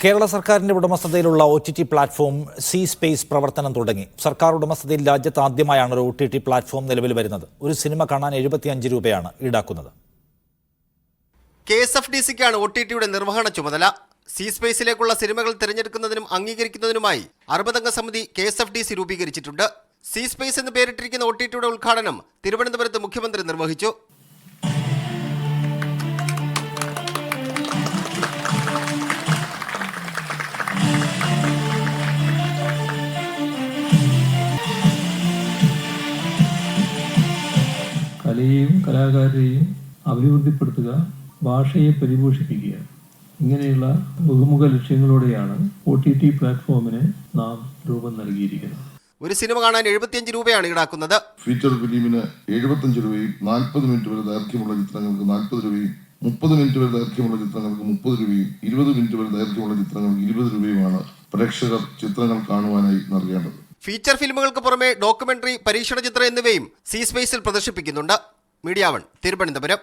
കേരള സർക്കാരിന്റെ ഉടമസ്ഥതയിലുള്ള OTT platform C space പ്രവർത്തനം തുടങ്ങി. സർക്കാർ ഉടമസ്ഥതയിൽ രാജ്യത്ത് ആദ്യമായാണ് ഒരു OTT പ്ലാറ്റ്ഫോം നിലവിൽ വരുന്നത്. ഒരു സിനിമ കാണാൻ 75 രൂപയാണ് ഈടാക്കുന്നത്. KSFDCക്കാണ് OTTയുടെ നിർവഹണ ചുമതല. സി സ്പേസിലേക്കുള്ള സിനിമകൾ തിരഞ്ഞെടുക്കുന്നതിനും അംഗീകരിക്കുന്നതിനുമായി 60-അംഗ സമിതി KSFDC രൂപീകരിച്ചിട്ടുണ്ട്. സി സ്പേസ് എന്ന് പേരിട്ടിരിക്കുന്ന OTTയുടെ ഉദ്ഘാടനം തിരുവനന്തപുരത്ത് മുഖ്യമന്ത്രി നിർവഹിച്ചു. കലയെയും കലാകാരെയും അഭിവൃദ്ധിപ്പെടുത്തുക, ഭാഷയെ പരിപോഷിപ്പിക്കുക, ഇങ്ങനെയുള്ള ബഹുമുഖ ലക്ഷ്യങ്ങളോടെയാണ് OTT പ്ലാറ്റ്ഫോമിന് നാം രൂപം നൽകിയിരിക്കുന്നത്. ഒരു സിനിമ കാണാൻ 75 രൂപയാണ് ഈടാക്കുന്നത്. ഫീച്ചർ ഫിലിമിന് 75 രൂപയും 40 മിനിറ്റ് വരെ ദൈർഘ്യമുള്ള ചിത്രങ്ങൾക്ക് 40 രൂപയും 30 മിനിറ്റ് വരെ ദൈർഘ്യമുള്ള ചിത്രങ്ങൾക്ക് 30 രൂപയും 20 മിനിറ്റ് വരെ ദൈർഘ്യമുള്ള ചിത്രങ്ങൾക്ക് 20 രൂപയുമാണ് പ്രേക്ഷകർ ചിത്രങ്ങൾ കാണുവാനായി നൽകേണ്ടത്. ഫീച്ചർ ഫിലിമുകൾക്ക് പുറമെ ഡോക്യുമെന്ററി, പരീക്ഷണ ചിത്രം എന്നിവയും സി സ്പേസിൽ പ്രദർശിപ്പിക്കുന്നുണ്ട്. മീഡിയ 1 തിരുവനന്തപുരം.